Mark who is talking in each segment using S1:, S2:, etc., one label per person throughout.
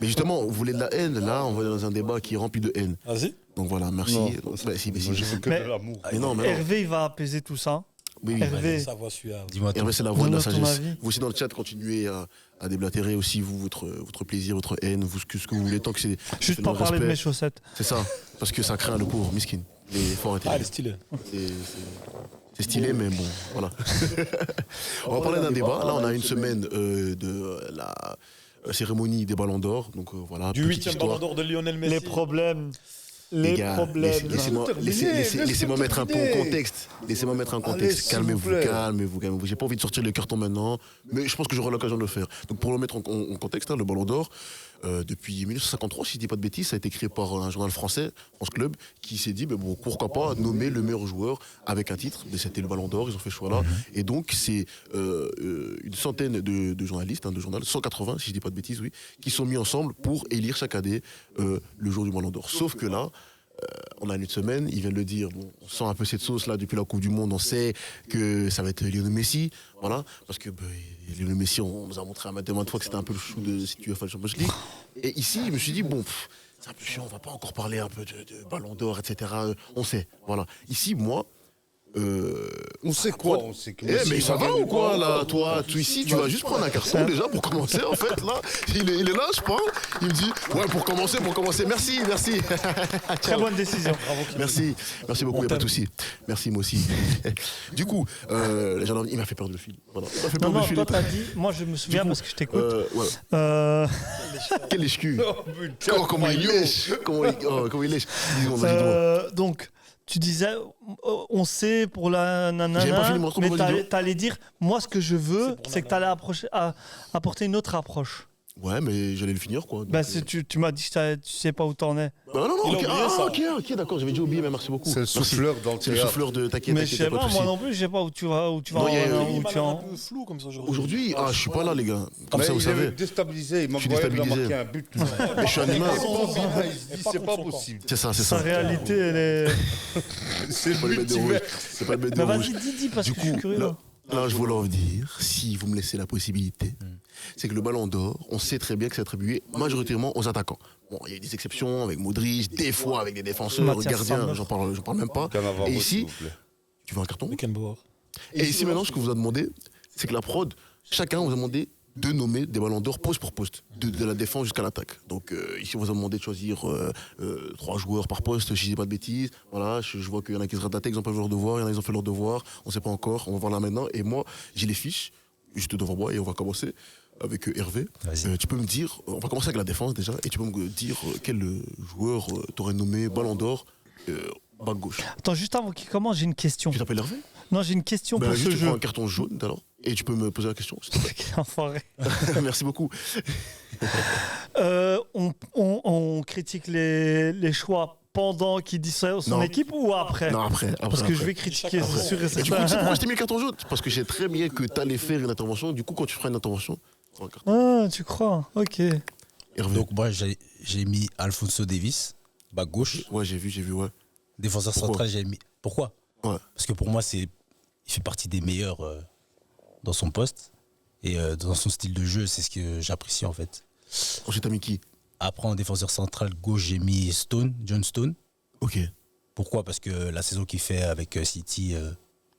S1: Mais justement, vous voulez de la haine, là, on va dans un débat qui est rempli de haine.
S2: Vas-y.
S1: Donc voilà, merci.
S3: Non,
S1: Donc,
S3: ça,
S1: bah, si,
S3: moi, je veux que de
S4: Mais-
S3: l'amour.
S1: mais non, mais non.
S4: Hervé, il va apaiser tout ça.
S1: Oui, oui.
S4: Hervé.
S2: Sa voix suave.
S5: Dis-moi tout.
S1: Hervé, c'est la voix de la
S4: Donne-nous ton
S1: sagesse.
S4: avis.
S1: Vous aussi dans le chat, continuez à déblatérer aussi vous, votre plaisir, votre haine, vous, ce que vous voulez, tant que c'est
S4: Juste
S1: c'est
S4: pas
S1: dans le
S4: parler de mes
S1: respect.
S4: chaussettes.
S1: C'est ça, parce que ça craint le pauvre, miskin. Mais il faut arrêter.
S2: Ah, elle est stylée.
S1: C'est stylé, mais bon, voilà. On va parler d'un débat. Là, on a une semaine de la cérémonie des Ballons d'Or. Donc voilà.
S2: Du
S1: petite
S2: 8e
S1: histoire.
S2: Ballon d'Or de Lionel Messi.
S4: Les problèmes.
S1: Les
S4: Les
S1: gars,
S4: problèmes.
S1: laissez-moi mettre un peu en contexte. Laissez-moi mettre un
S3: Allez,
S1: contexte.
S3: s'il vous plaît.
S1: Calmez-vous. J'ai pas envie de sortir le carton maintenant, mais je pense que j'aurai l'occasion de le faire. Donc pour le mettre en contexte, hein, le Ballon d'Or, depuis 1953, si je dis pas de bêtises, ça a été créé par un journal français, France Club, qui s'est dit, bon, pourquoi pas nommer le meilleur joueur avec un titre. Mais c'était le Ballon d'Or, ils ont fait ce choix-là. Et donc c'est une centaine de journalistes, de journal, 180 si je dis pas de bêtises, oui, qui sont mis ensemble pour élire chaque année le jour du Ballon d'Or. Sauf que là, on a une semaine, il vient de le dire, bon, on sent un peu cette sauce là depuis la Coupe du Monde, on sait que ça va être Lionel Messi, voilà, parce que Lionel Messi, on nous a montré à maintes fois que c'était un peu le chou de cette UEFA Champions League. Et ici, je me suis dit, bon, c'est un peu chiant, on va pas encore parler un peu de Ballon d'Or, etc. On sait, voilà. Ici, moi,
S3: On sait quoi? On sait que
S1: eh, mais ça va ou quoi là? Toi ici, tu vas juste prendre un carton déjà pour commencer en fait là. Il est là, je parle. Il me dit ouais pour commencer. Merci.
S4: Très bonne décision.
S1: Merci beaucoup, il n'y a pas de souci. Merci, moi aussi. Du coup, les gendarmes, il m'a fait peur de le film. Voilà. Il m'a fait peur
S4: Non,
S1: de
S4: non,
S1: le
S4: toi
S1: film.
S4: t'as dit, moi je me souviens parce que je t'écoute.
S1: Ouais.
S4: Euh,
S1: Quel lèche-cul.
S3: Oh, putain,
S1: Comment il lèche. Comment il lèche. Dis-moi.
S4: donc, tu disais, on sait pour la
S1: J'avais pas
S4: nanana,
S1: fini mon truc,
S4: mais
S1: mon vidéo.
S4: t'allais dire, moi ce que je veux, c'est que t'allais apporter une autre approche.
S1: Ouais, mais j'allais le finir quoi. Donc,
S4: Bah, tu m'as dit que tu sais pas où t'en es.
S1: non,
S2: Il a
S1: ok,
S2: oublié ça.
S1: ok, d'accord, j'avais déjà oublié, mais merci beaucoup.
S3: C'est le
S1: Merci.
S3: souffleur dans le
S1: C'est le
S3: théâtre.
S1: souffleur de t'inquiète.
S4: Mais je sais
S1: pas
S4: pas,
S1: de
S4: moi
S1: souci.
S4: non plus, je sais pas où tu vas,
S1: Non, il y a-
S4: où
S2: Il m'a
S4: tu
S2: l'air
S4: en.
S2: un peu flou comme ça aujourd'hui.
S1: Aujourd'hui, je suis pas là, les gars. Comme
S3: Mais
S1: ça, vous
S3: il est
S1: savez.
S3: déstabilisé.
S1: Je suis
S3: Maguire, il a
S1: déstabilisé.
S3: marqué un but.
S1: Mais je suis animé.
S3: Il dit, c'est pas possible.
S1: C'est ça.
S4: Sa réalité, elle est.
S3: C'est
S1: C'est pas le bête de rouge. C'est pas le bête de
S4: Mais
S1: rouge.
S4: vas-y, dis, parce
S1: Du
S4: que je suis
S1: coup,
S4: curieux.
S1: là, je voulais en dire, si vous me laissez la possibilité, c'est que le Ballon d'Or, on sait très bien que c'est attribué majoritairement aux attaquants. Bon, il y a des exceptions avec Modric, des fois avec des défenseurs,
S4: Mathias
S1: gardiens,
S4: Sammer.
S1: j'en parle même pas.
S3: Qu'en avoir
S1: Et
S3: votre,
S1: ici,
S3: s'il vous plaît.
S1: tu veux un carton?
S2: Beckenbauer.
S1: Et ici, maintenant, ce qu'on vous a demandé, c'est que la prod, chacun vous a demandé de nommer des ballons d'or poste pour poste, de la défense jusqu'à l'attaque. Donc ici, on vous a demandé de choisir 3 joueurs par poste, si je dis pas de bêtises. Voilà, je vois qu'il y en a qui se ratent la tête, ils n'ont pas fait leur devoir, il y en a qui ont fait leur devoir, on ne sait pas encore, on va voir là maintenant. Et moi, j'ai les fiches, juste devant moi, et on va commencer avec Hervé.
S5: Vas-y.
S1: Tu peux me dire, on va commencer avec la défense déjà, et tu peux me dire quel joueur t'aurais nommé ballon d'or bas gauche.
S4: Attends, juste avant qu'il commence, j'ai une question.
S1: Tu t'appelles Hervé?
S4: Non, j'ai une question
S1: Ben,
S4: pour
S1: juste,
S4: ce
S1: tu prends
S4: jeu.
S1: un carton jaune alors, et tu peux me poser la question, s'il te plaît.
S4: Quel enfoiré.
S1: Merci beaucoup.
S4: On critique les choix pendant qu'il dit son
S1: Non.
S4: équipe ou après?
S1: Non, après.
S4: Parce que
S1: après.
S4: je vais critiquer,
S2: Après.
S4: c'est sûr et
S1: Et du coup, tu sais
S4: certain.
S1: pourquoi je t'ai mis le carton jaune? Parce que j'ai très bien que tu allais faire une intervention. Du coup, quand tu feras une intervention, tu prends un carton.
S4: Ah, tu crois? Ok.
S1: Hervé.
S5: Donc moi j'ai mis Alphonso Davies, bas gauche.
S1: Ouais, j'ai vu, ouais.
S5: Défenseur
S1: Pourquoi
S5: central, j'ai mis. Pourquoi?
S1: Ouais.
S5: Parce que pour moi, il fait partie des meilleurs dans son poste. Et dans son style de jeu, c'est ce que j'apprécie en fait.
S1: Ensuite, t'as mis qui?
S5: Après, en défenseur central gauche, j'ai mis John Stone.
S1: Ok.
S5: Pourquoi? Parce que la saison qu'il fait avec City,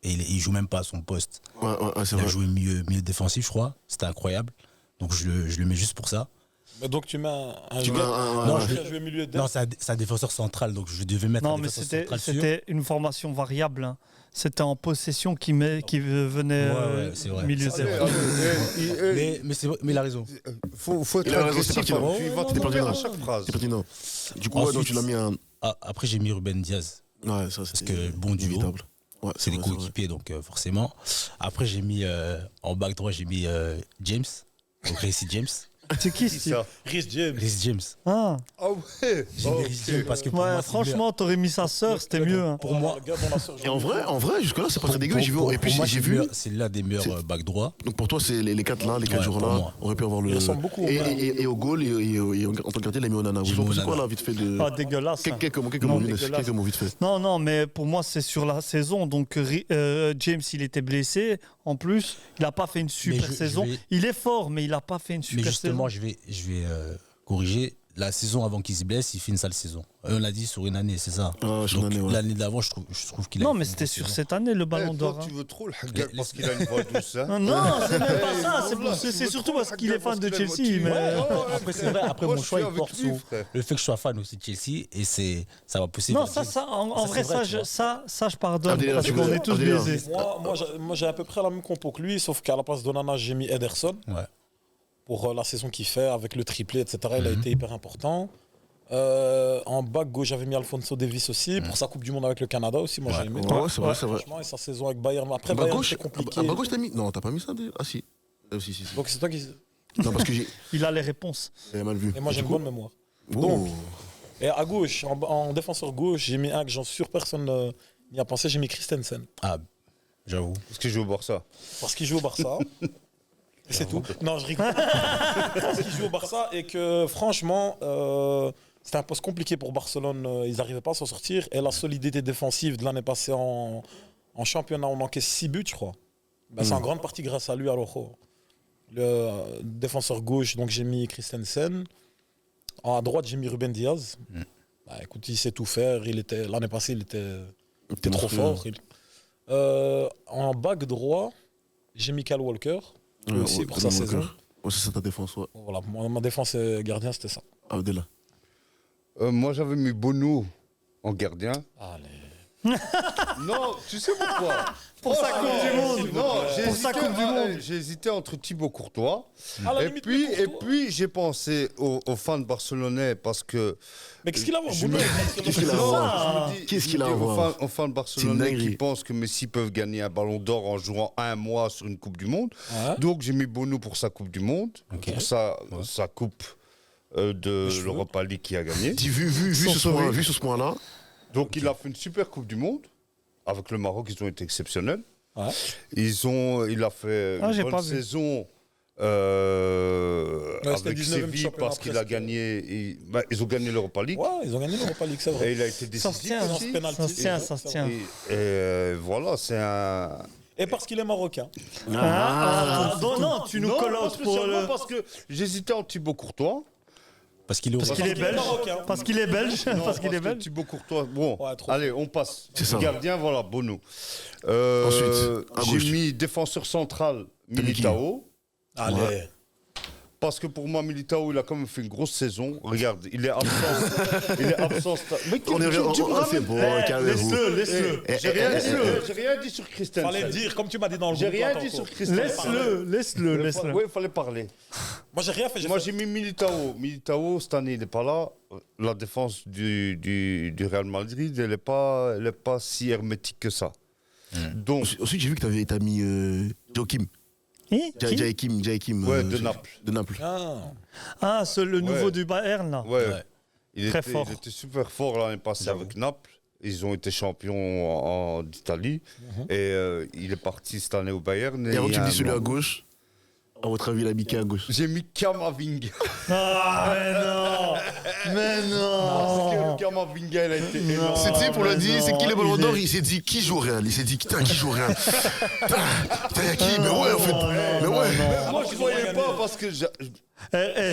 S5: et il joue même pas à son poste.
S1: Ouais, c'est
S5: Il a
S1: vrai.
S5: joué milieu défensif, je crois. C'était incroyable. Donc je le mets juste pour ça.
S2: Mais donc tu mets un
S1: Tu mets
S2: joueur
S5: Non,
S2: qui
S5: je-
S2: a joué milieu de
S5: Non, c'est un défenseur central, donc je devais mettre
S4: Non,
S5: un
S4: mais
S5: défenseur central sûr.
S4: c'était une formation variable. Hein. C'était en possession qui venait
S5: Ouais, c'est vrai.
S4: milieu
S5: Ça, c'est
S4: zéro.
S5: vrai. Mais il a raison.
S3: Faut être
S1: Il a raison, c'est
S3: agressif.
S1: pertinent.
S3: Tu vas
S1: C'est
S3: te tromper
S1: pertinent.
S3: à chaque phrase.
S1: C'est pertinent. Du coup, ouais, donc
S5: Ensuite-
S1: tu l'as mis un.
S5: Après, j'ai mis Ruben Diaz.
S1: Ouais, ça,
S5: Parce
S1: c'est
S5: que bon duo.
S1: inévitable. Ouais,
S5: C'est des
S1: vrai, vrai.
S5: coéquipiers, donc forcément. Après, j'ai mis en back droit, j'ai mis James. Donc Reece James.
S4: C'est qui
S3: Qui
S4: ce
S3: ça?
S2: Rhys James.
S5: Reece James.
S4: Ah.
S3: Ah ouais.
S5: J'ai mis Reece James parce que pour
S4: Ouais,
S5: moi, c'est
S4: franchement, t'aurais mis sa sœur, c'était mieux. Hein.
S5: Pour moi-
S2: Le gars dont la sœur
S1: Et en vrai, jusque-là, c'est pas très dégueu. J'ai vu. Et puis,
S5: pour moi,
S1: j'ai
S5: c'est
S1: vu.
S5: c'est l'un des meilleurs back droit.
S1: Donc pour toi, c'est les 4 là, les 4
S5: Ouais,
S1: jours
S5: pour
S1: là,
S5: moi.
S1: on aurait pu avoir le.
S2: Il ressemble beaucoup au gars.
S1: Et au goal, et en tant que gardien, il a mis Onana. Vous
S5: J'ai
S1: en
S5: mis
S1: pensez quoi
S5: Onana.
S1: là, vite fait de.
S4: Pas dégueulasse. hein.
S1: Quelques mots,
S4: Non,
S1: Younes,
S4: dégueulasse.
S1: quelques mots vite fait.
S4: Non, mais pour moi, c'est sur la saison. Donc, James, il était blessé. En plus, il n'a pas fait une super
S5: je
S4: saison.
S5: vais-
S4: Il est fort, mais il n'a pas fait une
S5: Mais
S4: super
S5: justement,
S4: saison.
S5: je vais corriger. La saison avant qu'il se blesse, il fait une sale saison. On l'a dit sur une année, c'est ça.
S1: Ah, sur une
S5: Donc,
S1: année, ouais.
S5: l'année d'avant, je trouve qu'il a.
S4: Non,
S5: fait
S4: mais
S5: une
S4: c'était
S5: bonne
S4: sur
S5: saison.
S4: cette année le Ballon
S3: Eh, toi,
S4: d'Or.
S3: tu
S4: hein.
S3: veux trop le Haggard parce qu'il a une voix douce. Hein.
S4: Non, c'est même pas ça. C'est
S3: Voilà, tu
S4: c'est
S3: veux
S4: surtout
S3: trop
S4: parce qu'il est fan de
S3: Haggard parce
S4: Chelsea.
S3: qu'il a
S4: Mais...
S3: une voix douce.
S5: Après, c'est vrai, après
S3: Moi,
S5: mon
S3: je
S5: choix,
S3: suis
S5: il
S3: avec
S5: porte
S3: lui,
S5: sur
S3: frère.
S5: le fait que je sois fan aussi de Chelsea et ça va pousser.
S4: Non,
S5: vers Chelsea.
S4: en
S5: Ça,
S4: vrai,
S5: c'est vrai, tu vois.
S4: ça, je pardonne.
S1: Abdelaziz,
S4: Parce
S1: tu
S4: qu'on
S1: veux-
S4: est tous
S1: Abdelaziz.
S4: biaisés.
S2: Moi, j'ai à peu près la même compo que lui, sauf qu'à la place d'Onana, j'ai mis Ederson.
S5: Ouais.
S2: Pour la saison qu'il fait, avec le triplé, etc. Il a été hyper important. En bas gauche, j'avais mis Alphonso Davies aussi, pour sa Coupe du Monde avec le Canada aussi. Moi, j'ai aimé.
S1: Ouais, c'est vrai, c'est vrai.
S2: Franchement, et sa saison avec Bayern. Après,
S1: Bas
S2: Bayern,
S1: gauche,
S2: c'est compliqué.
S1: bas gauche, t'as mis. Non, t'as pas mis ça. Ah, si. Si.
S2: Donc, c'est toi qui.
S1: Non, parce que
S4: Il a les réponses.
S1: j'ai mal vu.
S2: Et moi, j'ai une bonne mémoire.
S1: Oh.
S2: Donc, et à gauche, en défenseur gauche, j'ai mis un que j'en suis sûr personne n'y a pensé, j'ai mis Christensen.
S5: Ah, j'avoue.
S3: Parce qu'il joue au Barça.
S2: Parce qu'il joue au Barça. Et c'est tout. Non, je rigole. Parce qu'il joue au Barça et que franchement, c'était un poste compliqué pour Barcelone. Ils n'arrivaient pas à s'en sortir. Et la solidité défensive de l'année passée en championnat, on encaisse 6 buts, je crois. Ben, c'est en grande partie grâce à lui, à Rojo. Le défenseur gauche, donc j'ai mis Christensen. À droite, j'ai mis Ruben Diaz. Bah, écoute, il sait tout faire. L'année passée, il était trop fort. En back droit, j'ai mis Kyle Walker. Lui aussi pour sa saison.
S1: Ouais, c'est ça ta défense, ouais.
S2: Voilà, ma défense et gardien, c'était ça.
S1: Abdel.
S3: Moi, j'avais mis Bono en gardien.
S2: Allez.
S3: Non, tu sais pourquoi?
S4: Pour sa Coupe du Monde.
S3: Non, j'ai
S4: Pour sa
S3: hésité,
S4: Coupe du Monde.
S3: j'ai hésité entre Thibaut Courtois.
S2: À la
S3: Et
S2: limite,
S3: puis,
S2: mais Courtois.
S3: j'ai pensé aux fans barcelonais parce que.
S2: Mais qu'est-ce qu'il a à voir,
S3: Je
S2: Bono
S3: me-
S1: Qu'est-ce qu'il a à
S3: Non,
S1: voir
S3: je me dis-
S1: Qu'est-ce
S3: je
S1: qu'il
S3: me
S1: a à
S3: dis
S1: voir
S3: aux fans
S1: C'est
S3: barcelonais
S1: une
S3: qui
S1: dinguerie.
S3: pensent que Messi peuvent gagner un ballon d'or en jouant un mois sur une Coupe du Monde.
S2: Ouais.
S3: Donc j'ai mis Bono pour sa Coupe du Monde,
S5: Ok.
S3: pour sa Coupe de
S2: cheveux.
S3: l'Europa League qui a gagné.
S1: Vu sur ce point-là,
S3: Donc il a fait une super Coupe du Monde. Avec le Maroc, ils ont été exceptionnels.
S2: Ouais.
S3: Il a fait
S4: Ah, j'ai
S3: une
S4: pas
S3: bonne
S4: vu.
S3: saison
S2: c'était
S3: avec
S2: 19e
S3: Séville
S2: championnat
S3: parce qu'il a
S2: presque.
S3: gagné. Ils ont gagné l'Europa League.
S2: Ouais, ils ont gagné l'Europa League, c'est vrai.
S3: Et il a été
S4: Ça se
S3: décisif
S4: tient,
S3: aussi.
S2: penalty.
S4: ça se tient.
S3: Et voilà, c'est un.
S2: Et parce qu'il est marocain.
S4: Non, tu nous
S3: Non,
S4: colles
S3: pas
S4: pour
S3: spécialement
S4: le...
S3: parce que j'hésitais en Thibaut Courtois.
S5: Parce qu'il est au
S4: Parce qu'il est belge.
S2: marocain.
S4: Parce qu'il est belge.
S3: Non,
S4: Parce qu'il est
S3: que
S4: belge.
S3: Thibaut Courtois. Bon,
S2: Ouais, trop
S3: allez, on passe.
S1: C'est ça.
S3: Gardien, voilà, Bono.
S1: Ensuite, à gauche.
S3: J'ai mis défenseur central
S1: T'as mis qui
S3: Militao.
S2: Allez.
S1: Ouais.
S3: Parce que pour moi, Militao, il a quand même fait une grosse saison. Regarde, il est absent. il est absent. Mais
S1: on est
S3: tu me
S1: c'est
S3: ramènes-
S1: bon,
S4: Eh,
S1: calmez-vous.
S4: laisse-le.
S3: J'ai rien dit sur Christensen.
S2: Fallait le dire, comme tu m'as dit dans le
S3: J'ai
S2: groupe.
S3: rien
S2: là,
S3: dit
S2: tantôt.
S3: sur Christensen.
S4: Laisse-le.
S3: Oui, il fallait parler.
S2: Moi, j'ai rien fait.
S3: Moi, j'ai mis Militao. Militao, cette année, il n'est pas là. La défense du Real Madrid, elle n'est pas si hermétique que ça. Donc,
S1: Ensuite, j'ai vu que t'as mis Joachim. Jaïkim.
S3: ouais, de Naples.
S1: De Naples.
S2: Ah.
S4: Le nouveau
S3: Ouais.
S4: du Bayern, là.
S3: Ouais.
S5: Ouais.
S4: Très fort.
S3: Il était super fort l'année passée avec Naples. Ils ont été champions d'Italie. Et il est parti cette année au Bayern.
S1: Et avant que tu me
S3: il y a
S1: dises celui
S3: un
S1: à
S3: an.
S1: gauche, à votre avis, il a mis qui à gauche
S3: J'ai mis Kamavinga.
S4: Ah, mais non.
S3: Parce que Kamavinga, il a été énorme.
S1: C'était pour le dire, c'est qui le ballon
S4: il
S1: d'or
S4: est-
S1: Il s'est dit qui joue au Real Il s'est dit putain, qui joue au Real Putain, y'a qui Mais ouais, en fait. Mais ouais.
S3: Moi, je ne voyais pas parce que.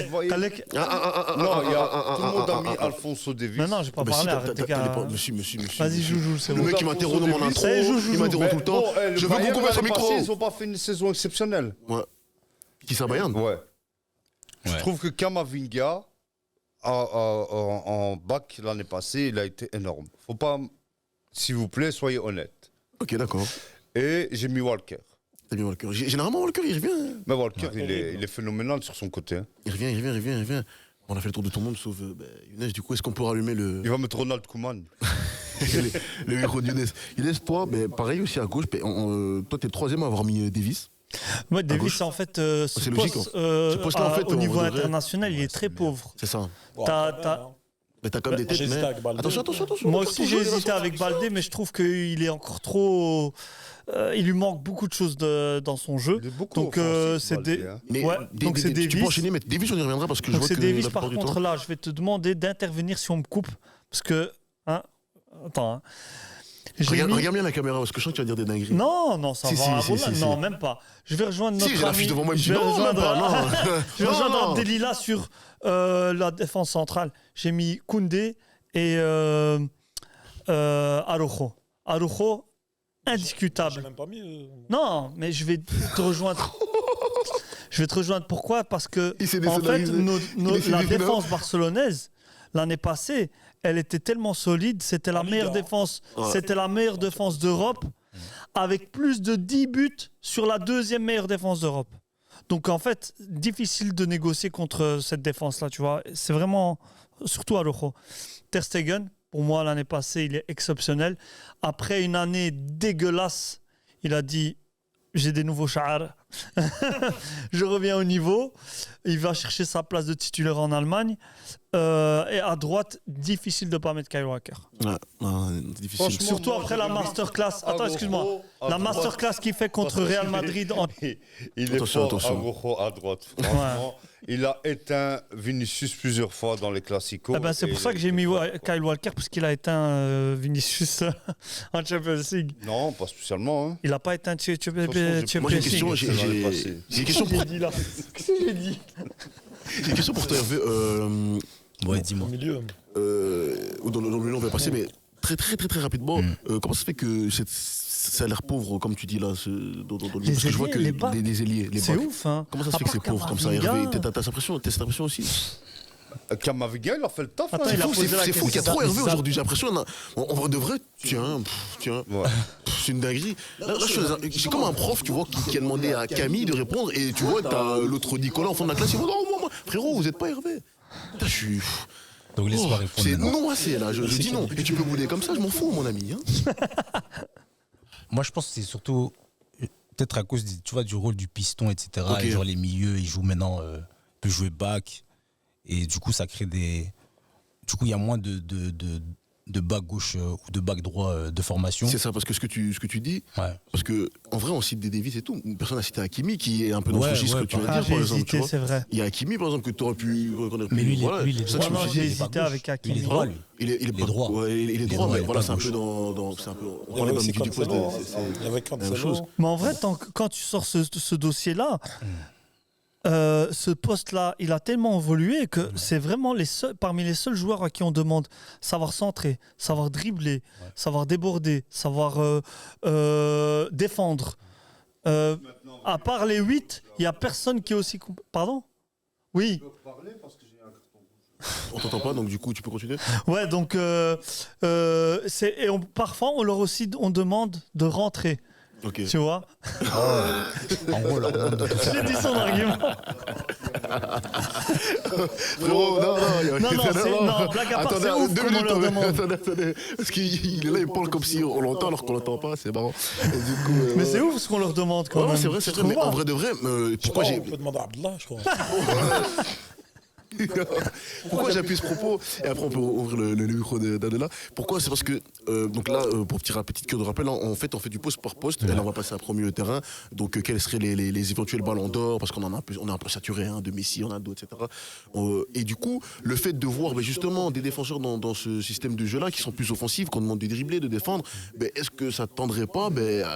S3: voyez-
S4: Kalek.
S3: Non, tout le monde a mis Alphonso Davies.
S4: Non, j'ai pas
S1: Mais si,
S4: parlé, arrête, les gars.
S1: Monsieur.
S4: Vas-y, joue, c'est
S1: Le
S4: bon.
S1: mec, il m'interrompt dans mon intro,
S4: Allez, joue,
S1: il m'interrompt tout le temps. Je veux qu'on coupe son micro.
S3: Ils n'ont pas fait une saison exceptionnelle.
S1: Ouais. Qui ça, Bayern
S3: Ouais. Je
S5: Ouais.
S3: trouve que Kamavinga, en bac l'année passée, il a été énorme. Faut pas. S'il vous plaît, soyez honnête.
S1: Ok, d'accord.
S3: Et j'ai mis Walker.
S1: T'as mis Walker. Généralement, Walker, il revient.
S3: Mais Walker, il est phénoménal sur son côté. Hein.
S1: Il revient. On a fait le tour de tout le monde, sauf Younes. Du coup, est-ce qu'on peut rallumer le.
S3: Il va mettre Ronald Koeman.
S1: le micro de Younes. Younes, toi, pareil aussi à gauche. Toi, t'es le troisième à avoir mis Davis.
S4: Moi,
S1: gauche.
S4: Davis, en fait,
S1: c'est logique,
S4: ce
S1: poste-là, en fait,
S4: au
S1: on
S4: niveau
S1: devrait-
S4: international, il est très pauvre.
S1: C'est ça.
S2: Bon,
S4: T'as-
S2: après,
S4: t'as-
S2: hein.
S1: Mais t'as quand même des têtes.
S2: J'ai hésité
S1: Mais...
S2: avec Baldé.
S1: Attention.
S4: Moi aussi, j'ai hésité avec Baldé, mais je trouve qu'il est encore trop. Il lui manque beaucoup de choses dans son jeu.
S3: Il est beaucoup
S4: Donc,
S3: offensif,
S4: c'est
S3: Baldé,
S4: des.
S3: hein.
S1: Mais
S4: Ouais,
S1: des-
S4: donc
S1: des-
S4: c'est
S1: Tu peux
S4: Davis.
S1: enchaîner, mais Davis, on y reviendra parce que je
S4: Donc
S1: vois
S4: c'est
S1: que.
S4: Davis,
S1: la
S4: par
S1: plupart du
S4: contre,
S1: temps-
S4: là, je vais te demander d'intervenir si on me coupe. Parce que. Hein, attends. Hein. J'ai
S1: Regarde,
S4: mis-
S1: regarde bien la caméra parce que je sens que tu vas dire des dingueries.
S4: Non, ça
S1: Si,
S4: va.
S1: si,
S4: voilà.
S1: si,
S4: Non,
S1: si.
S4: même pas. Je vais rejoindre
S1: Si,
S4: notre
S1: j'ai la
S4: ami.
S1: fiche devant moi, il me dit
S4: je vais
S1: non, même
S4: rejoindre,
S1: pas, non.
S4: je vais rejoindre
S1: Non.
S4: Abdelila sur la défense centrale, j'ai mis Koundé et Araujo. Araujo,
S2: J'ai
S4: indiscutable.
S2: même pas mis.
S4: Non, mais je vais te rejoindre. Je vais te rejoindre. Pourquoi? Parce que
S1: Il s'est
S4: en fait,
S1: désolidarisé.
S4: la défense barcelonaise l'année passée, elle était tellement solide. C'était la
S2: En
S4: meilleure
S2: Liga.
S4: défense.
S1: Ouais.
S4: C'était la meilleure défense d'Europe, avec plus de 10 buts sur la deuxième meilleure défense d'Europe. Donc en fait, difficile de négocier contre cette défense-là. Tu vois, c'est vraiment surtout Araujo. Ter Stegen, pour moi l'année passée, il est exceptionnel. Après une année dégueulasse, il a dit. J'ai des nouveaux chars. Je reviens au niveau. Il va chercher sa place de titulaire en Allemagne. Et à droite, difficile de ne pas mettre Kyle Walker.
S1: Ouais, c'est difficile.
S3: Franchement,
S4: Surtout
S3: moi,
S4: après
S3: je
S4: la
S3: vais
S4: masterclass.
S3: mettre
S4: Attends, excuse-moi.
S3: Araujo à
S4: La
S3: droite.
S4: masterclass qu'il fait contre
S3: Parce
S4: Real
S3: qu'il
S4: Madrid.
S3: Il est
S1: Attention,
S3: fort,
S1: attention.
S3: Araujo à droite. Franchement, il a éteint Vinicius plusieurs fois dans les classicos.
S4: Eh ben, c'est pour
S3: Et
S4: ça que j'ai mis Kyle Walker, parce qu'il a éteint Vinicius en Champions League.
S3: Non, pas spécialement. Hein.
S4: Il n'a pas éteint Champions
S3: Franchement, j'ai-
S1: Moi, j'ai une
S4: League.
S1: question.
S3: C'est l'année passée.
S1: J'ai une question pour-
S4: dit là Qu'est-ce que j'ai dit
S1: j'ai une question pour toi, Hervé.
S5: Ouais, dis-moi.
S2: Au milieu.
S1: Dans le milieu, on va passer, mais très rapidement. Comment ça se fait que ça a l'air pauvre, comme tu dis là, dans le milieu?
S4: Les
S1: Parce que je vois
S4: ailiers,
S1: que
S4: les backs.
S1: des ailiers, les
S4: C'est
S1: backs.
S4: ouf, hein.
S1: Comment ça se
S4: À
S1: fait que c'est
S4: part
S1: pauvre comme ça,
S4: Camavinga.
S1: Hervé? T'as cette impression aussi?
S3: Kamavinga, il a fait le taf.
S4: Attends,
S3: hein.
S4: il a posé la
S1: C'est fou qu'il y a
S4: question.
S1: trop Hervé
S5: c'est ça.
S1: aujourd'hui. J'ai l'impression, en vrai de vrai, tiens,
S3: Ouais.
S1: c'est une dinguerie. Là, j'ai comme un prof, tu vois, qui a demandé à Camille de répondre, et tu vois, t'as l'autre Nicolas en fond de la classe, il dit non, moi, frérot, vous êtes pas Hervé. Putain, je suis.
S5: Donc laisse-moi répondre
S1: C'est
S5: maintenant.
S1: non assez là, je dis non. Et tu peux bouder comme ça, je m'en fous, mon ami. Hein.
S5: Moi, je pense que c'est surtout peut-être à cause tu vois, du rôle du piston, etc.
S1: Ok.
S5: Et genre les milieux, ils jouent maintenant, peut jouer back. Et du coup, ça crée des. Du coup, il y a moins de back gauche ou de back droit de formation.
S1: C'est ça, parce que ce que tu dis,
S5: Ouais.
S1: parce que en vrai, on cite des Davis et tout. Personne n'a cité Hakimi, qui est un peu dans
S5: Ouais,
S1: ce registre
S5: ouais,
S1: que tu viens
S4: Ah,
S1: de dire,
S4: j'ai
S1: par exemple. tu
S4: hésité,
S1: vois.
S4: c'est vrai.
S1: Il y a Hakimi, par exemple, que tu aurais pu reconnaître.
S5: Mais lui, il est,
S1: Voilà,
S5: lui, il est
S1: c'est ça
S5: droit.
S1: que je me
S4: Non,
S1: suis
S4: j'ai
S1: dit.
S4: hésité
S5: pas
S4: avec
S5: gauche.
S4: Hakimi.
S5: Il est droit, lui.
S1: Il est
S5: Il est droit.
S1: Ouais, il est
S5: Il est
S1: droit,
S5: droit,
S1: mais
S5: il est
S1: voilà,
S5: pas
S1: c'est un peu
S5: gauche.
S1: c'est un peu. On
S2: Il y
S1: parlait
S2: avait
S1: dans
S2: aussi
S1: du poste.
S2: Cancelo.
S1: c'est-
S2: Il y avait
S1: la même chose.
S2: Cancelo.
S4: Mais en vrai, quand tu sors ce dossier-là, ce poste-là, il a tellement évolué que c'est vraiment parmi les seuls joueurs à qui on demande savoir centrer, savoir dribbler, savoir déborder, savoir défendre. À part les 8, il n'y a personne qui est aussi... Pardon? Oui.
S1: On t'entend pas, donc du coup, tu peux continuer.
S4: Ouais, donc parfois on demande de rentrer,
S1: Ok.
S4: tu vois.
S5: En gros, là,
S4: J'ai dit son argument.
S1: Frérot,
S4: Non, blague à part, c'est ouf
S1: deux
S4: comme on
S1: minutes,
S4: leur demande.
S1: attendez. Parce qu'il est là, il parle comme si on l'entend alors qu'on l'entend pas, c'est marrant. Et du coup,
S4: Mais c'est ouf ce qu'on leur demande quand
S1: Ouais,
S4: même.
S1: c'est vrai, c'est
S4: Tu
S1: vrai, mais
S4: trouves
S1: en
S4: pas
S1: vrai de vrai, pourquoi
S2: On
S1: j'ai.
S2: peut demander à Abdallah, je crois.
S1: Pourquoi j'appuie ce propos? Et après, on peut ouvrir le micro d'Adela. Pourquoi? C'est parce que, donc là, pour petite cure de rappel, en fait, on fait du poste par poste. Et là, on va passer après au milieu de terrain. Donc, quels seraient les éventuels ballons d'or? Parce qu'on on est un peu saturé, hein, de Messi, on a d'autres, etc. Et du coup, le fait de voir justement des défenseurs dans ce système de jeu-là qui sont plus offensifs, qu'on demande de dribbler, de défendre, est-ce que ça ne tendrait pas vers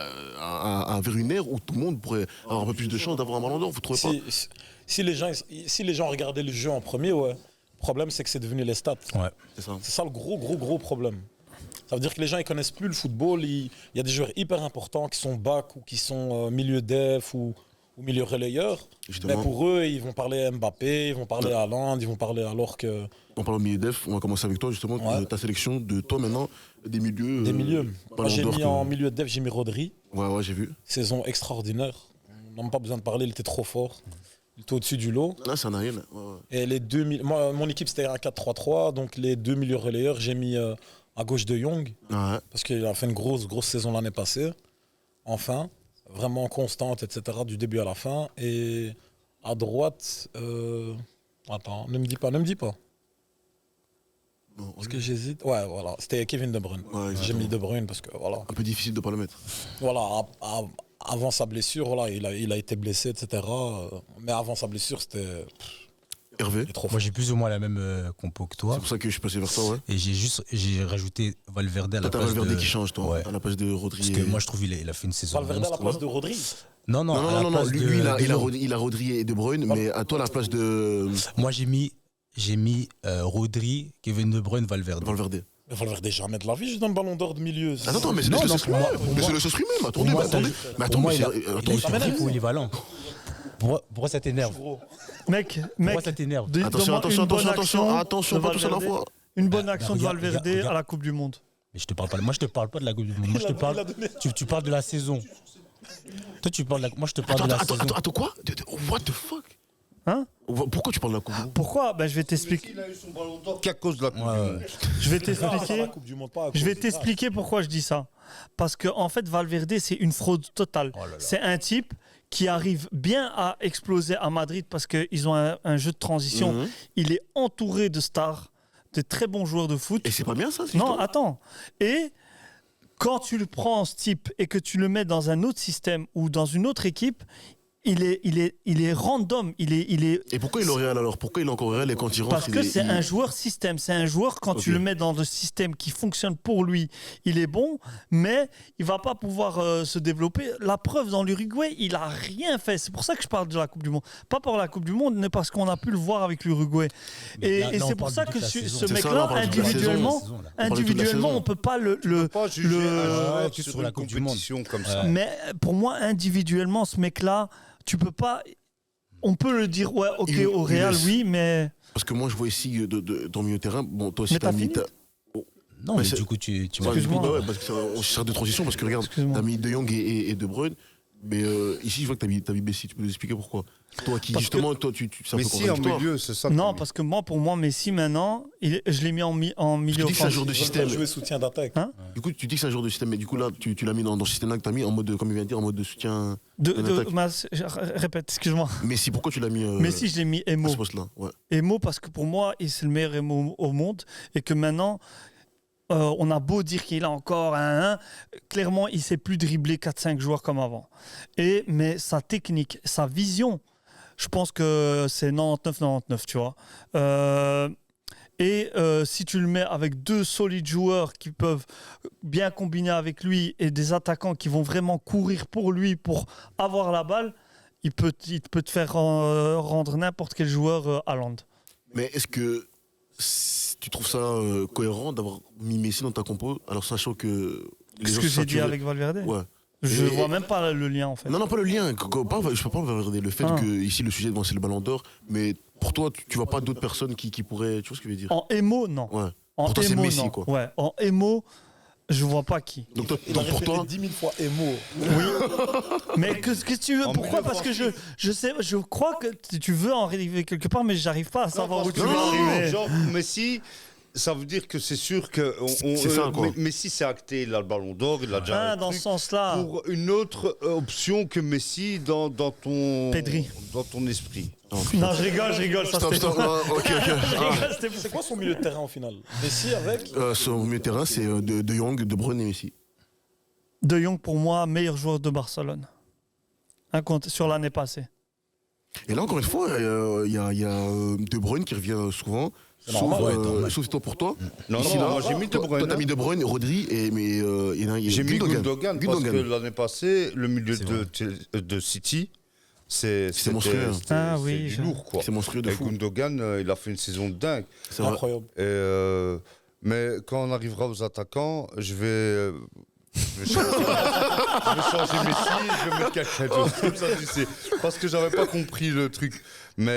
S1: une ère où tout le monde pourrait avoir un peu plus de chance d'avoir un ballon d'or? Vous trouvez pas?
S2: Si les gens regardaient le jeu en premier, ouais. Le problème, c'est que c'est devenu les stats.
S5: Ouais.
S1: C'est ça.
S2: C'est ça le gros problème. Ça veut dire que les gens ils connaissent plus le football. Il y a des joueurs hyper importants qui sont back ou qui sont milieu def ou milieu relayeur.
S1: Justement.
S2: Mais pour eux, ils vont parler à Mbappé, ils vont parler à Haaland, ils vont parler alors que
S1: On parle au milieu def, on va commencer avec toi justement,
S2: Ouais.
S1: de ta sélection de toi maintenant, des milieux.
S2: des milieux. Moi,
S1: Ballon
S2: j'ai
S1: d'Or
S2: mis
S1: que-
S2: en milieu def, j'ai mis Rodri.
S1: Ouais, j'ai vu.
S2: Saison extraordinaire. On n'a même pas besoin de parler, il était trop fort. Il était au-dessus du lot.
S1: Là, c'est un Ariel. Ouais.
S2: Et les moi, mon équipe, c'était un 4-3-3. Donc les deux milieux relayeurs, j'ai mis à gauche de Young.
S1: Ouais.
S2: Parce qu'il a fait une grosse saison l'année passée. Enfin, vraiment constante, etc. du début à la fin. Et à droite, attends, ne me dis pas.
S1: Bon,
S2: Parce que j'hésite. Ouais, voilà, c'était Kevin De Bruyne.
S1: Ouais,
S2: J'ai
S1: exactement.
S2: mis De Bruyne parce que voilà.
S1: un peu difficile de pas le mettre.
S2: Voilà, avant sa blessure, voilà, il a été blessé, etc. Mais avant sa blessure, c'était
S1: Hervé,
S2: il est trop
S5: Moi,
S2: fort.
S5: j'ai plus ou moins la même compo que toi.
S1: c'est pour ça que je suis passé vers toi, ouais.
S5: Et j'ai rajouté Valverde à
S1: Toi,
S5: la
S1: t'as
S5: place
S1: Valverde
S5: de...
S1: qui change, toi,
S5: Ouais.
S1: à la place de Rodri.
S5: Parce que moi, je trouve il a fait une saison
S2: Valverde à la
S5: monstre.
S2: place de Rodri.
S5: Non,
S1: Non,
S5: à la
S1: non,
S5: place
S1: lui,
S5: de
S1: il a
S5: Young.
S1: Rodri et De Bruyne, mais à toi, la place de.
S5: Moi, j'ai mis j'ai mis Rodri, Kevin De Bruyne, Valverde.
S1: Valverde.
S2: Mais Valverde, jamais de la vie, je donne le ballon d'or de milieu.
S1: Attends, mais c'est
S5: Non,
S1: laisse-le
S5: non,
S1: s'exprimer.
S5: pour
S1: Mais
S5: moi-
S1: c'est laisse-le s'exprimer. Mais
S5: Pour
S1: attendez,
S5: moi,
S1: mais attendez.
S5: ça-
S1: Mais
S5: pour moi,
S1: attends,
S5: il a
S1: attends,
S5: été
S2: m'énerve.
S5: très polyvalent. Pourquoi ça t'énerve?
S2: Gros.
S4: Mec,
S5: Pourquoi ça t'énerve?
S1: Attention,
S4: donne-moi une bonne action
S1: attention,
S4: de
S1: pas tous à la
S4: Valverde.
S1: fois.
S4: Une bonne
S5: Bah,
S4: action de
S5: regarde,
S4: Valverde
S5: regarde.
S4: à la Coupe du Monde.
S5: Mais je te parle pas. Moi, je te parle pas de la Coupe du Monde. Moi, je te parle. Tu parles de la saison. Toi, tu parles de la. Moi, je te parle de la saison.
S1: Attends, quoi? What the fuck?
S4: Hein?
S1: Pourquoi tu parles de la Coupe du Monde?
S4: Pourquoi? Ben, je vais t'expliquer.
S3: Il a eu son ballon d'or qu'à cause de la Coupe
S5: Ouais,
S3: du
S5: ouais.
S3: Monde.
S4: Je vais
S2: La
S4: t'expliquer.
S2: Coupe du Monde, pas à
S4: Je
S2: cause
S4: vais
S2: de ça.
S4: t'expliquer pourquoi je dis ça. Parce que en fait, Valverde, c'est une fraude totale.
S5: Oh là là.
S4: C'est un type qui arrive bien à exploser à Madrid parce qu'ils ont un jeu de transition.
S1: Mhm.
S4: Il est entouré de stars, de très bons joueurs de foot.
S1: Et c'est pas bien ça? cette
S4: Non,
S1: histoire
S4: attends. Et quand tu le prends, ce type, et que tu le mets dans un autre système ou dans une autre équipe, il est random. Il est
S1: Et pourquoi il est au Real alors? Pourquoi il est encore au Real et quand il rentre
S4: parce que c'est un joueur système. C'est un joueur, quand tu
S1: Ok.
S4: le mets dans le système qui fonctionne pour lui, il est bon, mais il va pas pouvoir se développer. La preuve, dans l'Uruguay, il a rien fait. C'est pour ça que je parle de la Coupe du Monde. Pas pour la Coupe du Monde, mais parce qu'on a pu le voir avec l'Uruguay.
S5: Mais
S4: Et,
S5: là,
S4: et
S5: on
S4: c'est pour
S5: parle
S4: ça
S5: de
S4: que
S5: toute la
S4: ce
S5: saison.
S1: C'est ça,
S4: mec-là,
S1: là, on parle de toute la
S4: individuellement,
S5: saison, là.
S1: parle de toute la
S4: individuellement,
S1: saison.
S4: on peut pas
S3: On peut pas juger un joueur
S5: que
S3: sur
S5: sur la
S3: une
S5: Coupe du Monde.
S3: compétition comme ça.
S5: Ouais.
S4: Mais pour moi, individuellement, ce mec-là, tu peux pas. On peut le dire, ouais, ok,
S1: Il-
S4: au
S1: il
S4: Real,
S1: laisse-
S4: oui, mais.
S1: Parce que moi je vois ici dans le milieu de terrain, bon toi aussi
S4: Mais
S1: t'as
S4: t'as
S1: mis...
S4: fini
S5: Non,
S1: Mais
S5: mais
S1: c'est-
S5: du coup, tu
S1: Ouais,
S5: m'as
S4: Excuse-moi.
S1: bah ouais, parce que on sert de transition parce que regarde,
S4: Excuse-moi.
S1: t'as mis De Jong et De Bruyne, mais ici je vois que t'as mis Messi. Tu peux nous expliquer pourquoi? Toi qui
S4: Parce
S1: justement, toi c'est un
S3: Mais
S1: peu
S3: si en
S1: contradictoire.
S3: milieu, c'est ça.
S4: Non, parce que pour moi, Messi, maintenant, je l'ai mis en milieu
S1: Tu dis que c'est un
S4: offensif.
S1: jour de
S2: Ils
S1: système.
S2: veulent jouer soutien d'attaque.
S4: Hein
S1: Du coup, tu dis que c'est un jour de système, mais du coup là, tu l'as mis dans ce système-là que t'as mis en mode, comme il vient de dire, en mode de soutien.
S4: Répète, excuse-moi.
S1: Messi, pourquoi tu l'as mis
S4: Messi, je l'ai mis
S1: à
S4: Emo.
S1: ce poste-là? Ouais.
S4: Emo parce que pour moi, c'est le meilleur Emo au monde et que maintenant, on a beau dire qu'il a encore un, clairement, il sait plus dribbler 4-5 joueurs comme avant. Mais sa technique, sa vision, je pense que c'est 99-99, tu vois. Si tu le mets avec deux solides joueurs qui peuvent bien combiner avec lui et des attaquants qui vont vraiment courir pour lui pour avoir la balle, il peut te faire rendre n'importe quel joueur Haaland.
S1: Mais est-ce que tu trouves ça cohérent d'avoir mis Messi dans ta compo, alors sachant que les
S4: Ce
S1: gens
S4: que
S1: sont
S4: j'ai dit
S1: saturés-
S4: avec Valverde.
S1: Ouais.
S4: Je
S1: Et-
S4: vois même pas le lien en fait.
S1: Non, pas le lien. Je peux pas regarder le fait
S4: Ah.
S1: que ici le sujet c'est le Ballon d'Or, mais pour toi, tu vois pas d'autres personnes qui pourraient. Tu vois ce que je veux dire?
S4: En émo, non.
S1: Ouais.
S4: En
S1: Pour toi, c'est
S4: émo,
S1: Messi,
S4: non.
S1: quoi.
S4: Ouais. En émo, je vois pas qui.
S1: Donc,
S2: Il a
S1: pour
S2: répété
S1: toi,
S2: 10 000 fois Emo.
S4: Mais qu'est-ce que tu veux?
S3: En
S4: Pourquoi?
S3: milieu
S4: Parce que je crois que tu veux en arriver quelque part, mais j'arrive pas à savoir où tu veux arriver.
S3: Genre, Messi, ça veut dire que c'est sûr que
S1: C'est ça, quoi.
S3: Messi s'est acté, il a le ballon d'or, il a déjà
S4: Ah,
S3: un
S4: dans ce
S3: truc
S4: sens-là.
S3: pour une autre option que Messi dans ton
S4: Pedri.
S3: dans ton esprit.
S4: Non, je rigole, ça
S1: Stop,
S4: c'était
S1: stop.
S4: pour-
S1: Ok.
S4: Je rigole, c'était pour-
S2: C'est quoi son milieu de terrain au final? Messi avec.
S1: Son milieu de terrain, c'est de Jong, De Bruyne et Messi.
S4: De Jong, pour moi, meilleur joueur de Barcelone. Sur l'année passée.
S1: Et là, encore une fois, il y a De Bruyne qui revient souvent. Sauf,
S2: normal,
S5: ouais, normal.
S1: sauf toi pour toi.
S3: Non,
S1: Ici,
S3: non,
S1: là,
S3: moi j'ai mis De
S1: toi,
S3: Bruyne.
S1: t'as mis De Bruyne, Rodri, mais il y en a
S3: J'ai mis
S1: Gundogan.
S3: Gundogan parce que l'année passée, le milieu
S5: C'est
S3: de City, c'était
S1: monstrueux, hein.
S4: Ah
S3: c'est
S4: oui,
S3: du
S4: je-
S3: lourd quoi.
S1: C'est monstrueux de
S3: Et
S1: fou.
S3: Gundogan, il a fait une saison de dingue.
S1: C'est vrai.
S2: Incroyable.
S3: Mais quand on arrivera aux attaquants, je vais changer Messi, je vais mettre quelqu'un d'autre. Comme ça, tu sais. Parce que j'avais pas compris le truc. Mais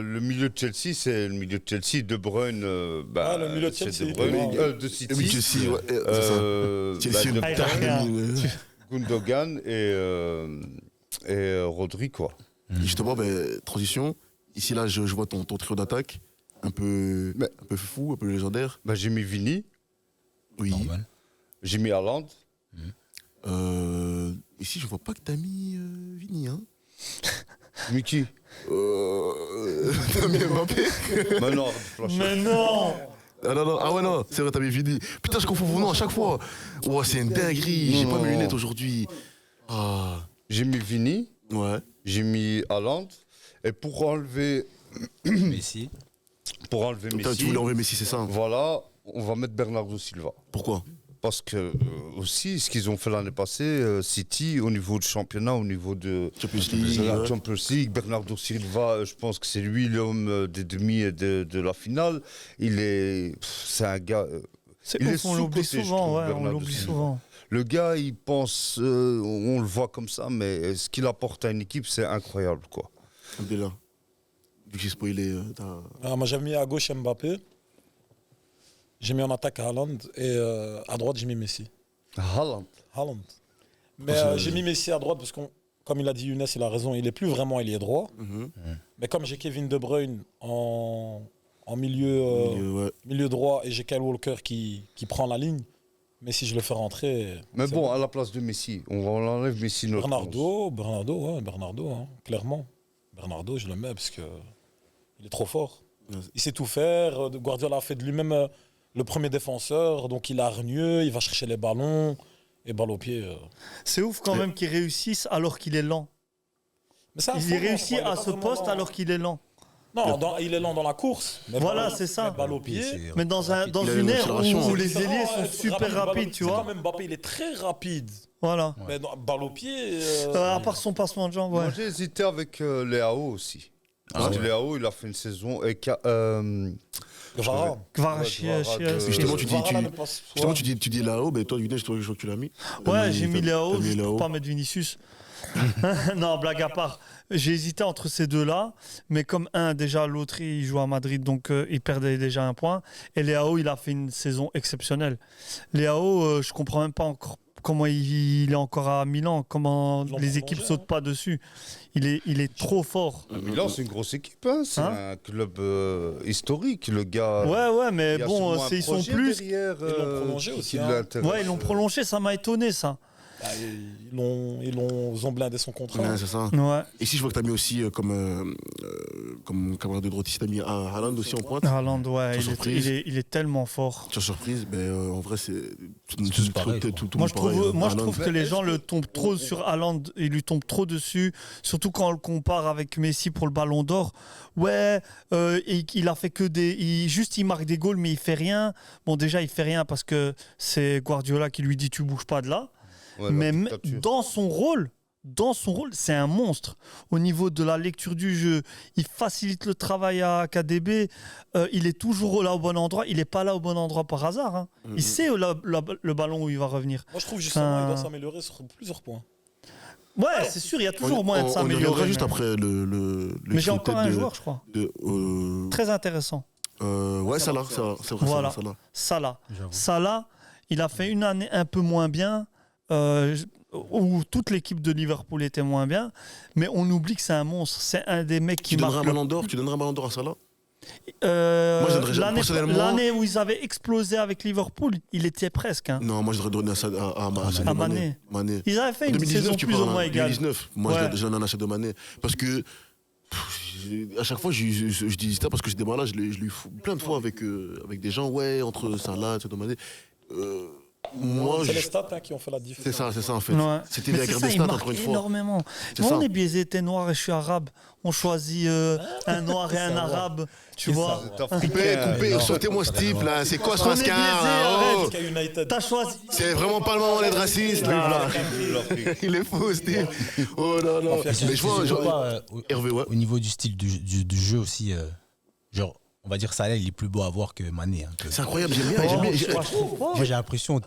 S3: le milieu de Chelsea, c'est le milieu de Chelsea. De Bruyne,
S2: Le milieu de
S3: c'est
S2: Chelsea.
S3: De Bruyne,
S2: Ouais.
S3: de City.
S1: Et oui, Chelsea, ouais, c'est ça. Chelsea,
S3: De
S4: Ah, il
S1: Tah,
S4: revient.
S3: Gundogan et Rodri, quoi.
S1: Justement, transition. Ici, là, je vois ton trio d'attaque. Un peu fou, un peu légendaire.
S3: Bah, j'ai mis Vini,
S1: Oui.
S5: normal.
S3: j'ai mis Haaland.
S1: Ici, je vois pas que t'as mis Vini. Hein.
S3: Mickey.
S1: T'as mis Mbappé.
S3: Mais non, flash.
S4: Mais non!
S1: Ah non, non, ah ouais, non, c'est vrai, t'as mis Vini. Putain, je confonds vos noms à chaque fois. Oh, c'est une dinguerie. J'ai pas
S3: Non.
S1: mes lunettes aujourd'hui. Ah,
S3: J'ai mis Vini,
S1: ouais.
S3: j'ai mis Haaland. Et pour enlever
S5: Messi.
S3: Messi,
S1: Tu voulais enlever Messi, c'est ça.
S3: voilà, on va mettre Bernardo Silva.
S1: Pourquoi?
S3: Parce que aussi, ce qu'ils ont fait l'année passée, City, au niveau du championnat, au niveau de la Champions League, Bernardo Silva, je pense que c'est lui l'homme des demi et de la finale. C'est un gars.
S4: On l'oublie souvent, ouais, on
S3: Bernardo
S4: l'oublie
S3: Silva.
S4: souvent.
S3: Le gars, il pense, on le voit comme ça, mais ce qu'il apporte à une équipe, c'est incroyable, quoi.
S1: Abdella, vu que j'ai spoilé.
S2: Moi, j'avais mis à gauche Mbappé. J'ai mis en attaque Haaland. Et à droite, j'ai mis Messi.
S3: Haaland.
S2: Mais j'ai mis Messi à droite parce que, comme il a dit Younes, il a raison, il n'est plus vraiment ailier droit. Mais comme j'ai Kevin De Bruyne en milieu droit et j'ai Kyle Walker qui prend la ligne, Messi, je le fais rentrer.
S3: Mais bon, à la place de Messi, on enlève Messi.
S2: Bernardo, clairement. Bernardo, je le mets parce que il est trop fort. Il sait tout faire. Guardiola a fait de lui-même le premier défenseur, donc il est hargneux, il va chercher les ballons et balle au pied.
S4: C'est ouf quand même qu'il réussisse alors qu'il est lent.
S2: Mais ça,
S4: Il réussit à ce poste alors qu'il est lent.
S2: Non, il est lent dans la course. Mais
S4: Voilà, c'est ça.
S2: Balle au pied.
S4: Mais dans une ère où les ailiers sont super rapides, tu vois.
S2: Quand même, Mbappé, il est très rapide.
S4: Voilà.
S2: Mais balle au pied.
S4: À part son passement de jambes, ouais.
S3: Moi, j'ai hésité avec Léao aussi. Parce que Léao, il a fait une saison.
S1: Justement, tu dis là-haut, ben toi, Younes, je crois que tu l'as mis.
S4: Ouais, j'ai mis Léao, juste pour pas mettre Vinicius. Non, blague à part. J'ai hésité entre ces deux-là, mais comme déjà l'autre il joue à Madrid, donc il perdait déjà un point. Et Léao, il a fait une saison exceptionnelle. Léao, je comprends même pas encore comment il est encore à Milan, comment les équipes sautent pas dessus. Il est trop fort.
S3: Milan, c'est une grosse équipe, hein. C'est un club historique, le gars.
S4: Ouais, mais bon, ils sont plus.
S3: Derrière,
S2: ils l'ont prolongé aussi.
S4: Ouais, ils l'ont prolongé, ça m'a étonné, ça.
S2: Ils ont blindé son contrat.
S1: Ouais, c'est ça.
S4: Ouais.
S1: Ici, je vois que tu as mis aussi comme camarade de droite, tu as mis Haaland aussi en pointe.
S4: Haaland, ouais, il est tellement fort.
S1: Sur surprise, en vrai, c'est
S5: tous pareil,
S4: Moi, je trouve que les gens le tombent trop sur Haaland, ils lui tombent trop dessus, surtout quand on le compare avec Messi pour le Ballon d'Or. Ouais, il a fait que il marque des goals, mais il fait rien. Bon, déjà, il fait rien parce que c'est Guardiola qui lui dit tu bouges pas de là. Ouais, mais dans son rôle, c'est un monstre. Au niveau de la lecture du jeu, il facilite le travail à KDB. Il est toujours là au bon endroit. Il n'est pas là au bon endroit par hasard. Hein. Il sait le ballon où il va revenir.
S2: Moi, je trouve justement qu'il doit s'améliorer sur plusieurs points.
S4: Ouais, c'est sûr, il y a toujours moyen de s'améliorer.
S1: On y reviendra juste après le
S4: mais j'ai encore un joueur, je crois. Très intéressant.
S1: Ouais, Salah, c'est vrai.
S4: Voilà. Salah, il a fait une année un peu moins bien. Où toute l'équipe de Liverpool était moins bien, mais on oublie que c'est un monstre. C'est un des mecs qui marque.
S1: Tu donneras un ballon d'or à Salah?
S4: Moi, l'année où ils avaient explosé avec Liverpool, il était presque. Hein.
S1: Non, moi je donné à
S4: Mané. Ils avaient fait une
S1: 2019,
S4: saison plus ou moins égale.
S1: 2019, moi je donne un achat de Mané. Parce que à chaque fois, je dis ça parce que j'étais malade, je l'ai eu plein de fois avec des gens, entre Salah et Mané.
S2: C'est les stats qui ont fait la différence.
S1: C'est ça en fait. Ouais. C'était bien gardé stats encore une fois.
S4: Énormément. Moi, on est biaisé, t'es noir et je suis arabe. On choisit un noir et un arabe. Tu vois.
S1: Coupez, sortez-moi ce type là. C'est quoi ce rascal?
S4: T'as choisi.
S1: C'est vraiment pas le moment d'être raciste là. Il est fou ce type. Oh là là.
S5: Mais je vois Hervé, au niveau du style du jeu aussi, genre. On va dire Salah, il est plus beau à voir que Mané. Hein,
S1: c'est incroyable, j'aime bien.
S5: Moi, j'ai l'impression.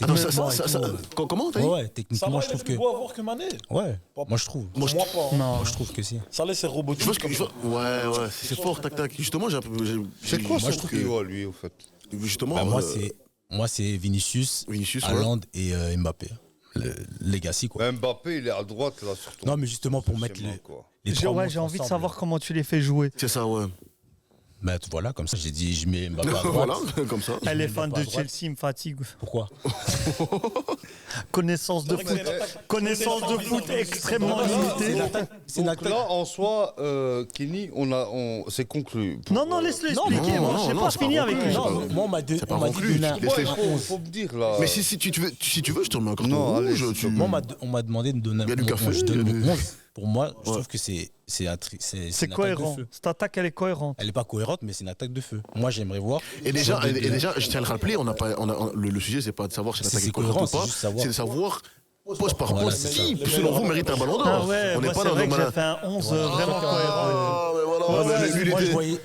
S1: Comment t'as dit?
S5: Ouais, techniquement, je trouve que.
S2: Il est plus beau à voir que Mané.
S5: Ouais, moi je trouve.
S2: Moi pas.
S5: Non, je trouve que si.
S2: Salah, c'est robotique.
S1: Ouais, c'est fort, tac. Justement, j'ai un peu.
S3: C'est quoi son trio, lui, au fait?
S1: Justement.
S5: Moi, c'est Vinicius, Haaland et Mbappé. Le legacy, quoi.
S3: Mbappé, il est à droite, là, surtout.
S5: Non, mais justement, pour mettre les trois.
S4: J'ai envie de savoir comment tu les fais jouer.
S1: C'est ça, ouais.
S5: Bah voilà, comme ça, j'ai dit, je mets Mbappé à droite.
S1: Voilà, comme ça.
S4: Les fans de Chelsea me fatiguent.
S5: Pourquoi?
S4: Connaissance de foot extrêmement limitée.
S3: Donc là, en soi, Kenny, c'est conclu.
S4: Non, laisse-le expliquer. Je n'ai pas fini avec lui.
S5: Moi, on m'a dit
S3: il faut me dire, là.
S1: Mais si tu veux, je te remets un carton rouge.
S5: Moi, on m'a demandé de donner
S1: du café.
S5: Pour moi, je trouve que c'est une attaque de
S4: cohérent.
S5: feu.
S4: Cette attaque, elle est cohérente.
S5: Elle n'est pas cohérente, mais c'est une attaque de feu. Moi, j'aimerais voir.
S1: Et déjà, je tiens à le rappeler, le sujet, c'est pas de savoir si l'attaque est cohérente ou pas, c'est de savoir poste par
S5: Voilà,
S1: poste
S5: c'est
S1: qui,
S5: ça.
S1: selon vous, mérite un ballon d'or.
S4: Ah ouais,
S1: On n'est
S4: moi,
S1: pas
S4: c'est
S1: dans
S4: vrai
S1: un
S4: que j'ai
S1: malin.
S4: fait un 11 vraiment cohérent.